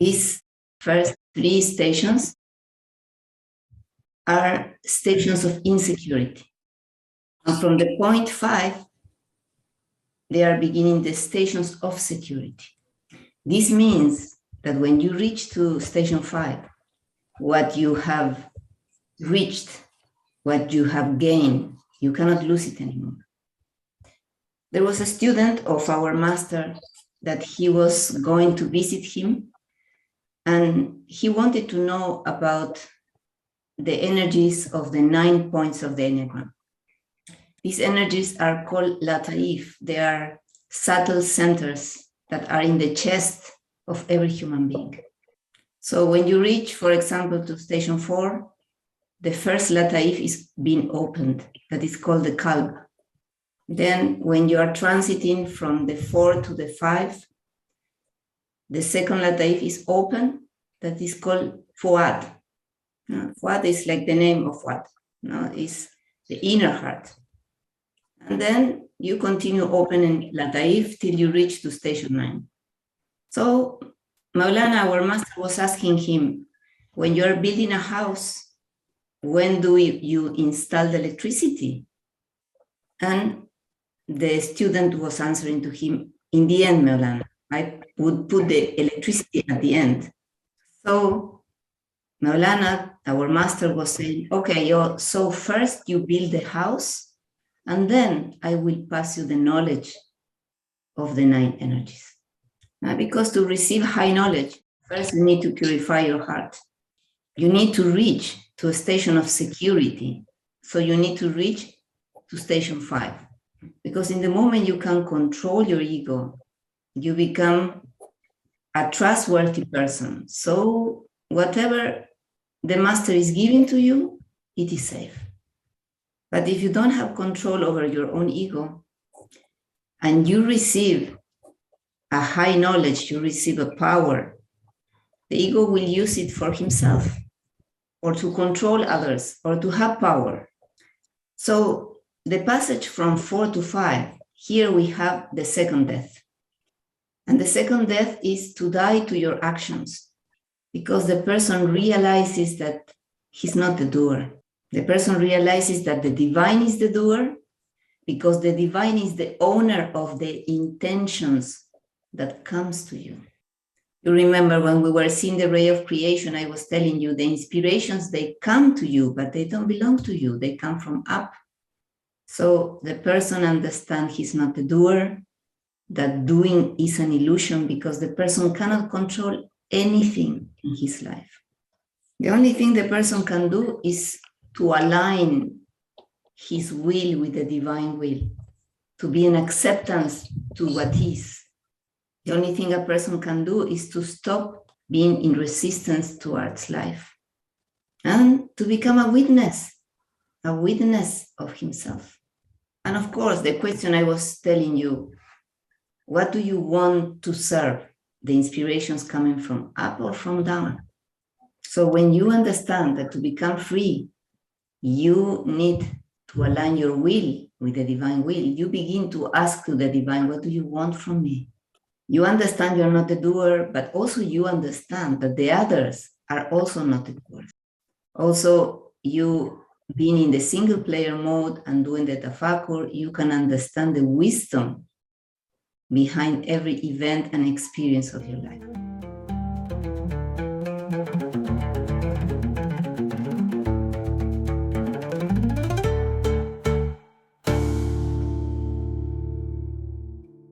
These first 3 stations are stations of insecurity. And from the point 5, they are beginning the stations of security. This means that when you reach to station 5, what you have reached, what you have gained, you cannot lose it anymore. There was a student of our master that he was going to visit him, and he wanted to know about the energies of the 9 points of the Enneagram. These energies are called lataif. They are subtle centers that are in the chest of every human being. So when you reach, for example, to station 4, the first lataif is being opened. That is called the kalb. Then when you are transiting from the 4 to the 5, the second lataif is open. That is called fuad. Fuad is like the name of what? It's the inner heart. And then you continue opening lataif till you reach to station 9. So Maulana, our master, was asking him, when you're building a house, when do you install the electricity? And the student was answering to him, in the end, Maulana, I would put the electricity at the end. So Maulana, our master, was saying, okay, so first you build the house, and then I will pass you the knowledge of the 9 energies. Because to receive high knowledge, first you need to purify your heart. You need to reach to a station of security. So you need to reach to station 5. Because in the moment you can control your ego, you become a trustworthy person. So whatever the master is giving to you, it is safe. But if you don't have control over your own ego, and you receive a high knowledge, you receive a power, the ego will use it for himself, or to control others, or to have power. So the passage from 4 to 5, here we have the second death. And the second death is to die to your actions, because the person realizes that he's not the doer. The person realizes that the divine is the doer, because the divine is the owner of the intentions that comes to you. You remember when we were seeing the ray of creation, I was telling you the inspirations, they come to you, but they don't belong to you. They come from up. So the person understands he's not the doer, that doing is an illusion, because the person cannot control anything in his life. The only thing the person can do is to align his will with the divine will, to be in acceptance to what is. The only thing a person can do is to stop being in resistance towards life and to become a witness of himself. And of course, the question I was telling you, what do you want to serve? The inspirations coming from up or from down? So when you understand that to become free, you need to align your will with the divine will, you begin to ask to the divine, what do you want from me? You understand you're not the doer, but also you understand that the others are also not the doers. Also, you being in the single player mode and doing the tafakkur, you can understand the wisdom behind every event and experience of your life.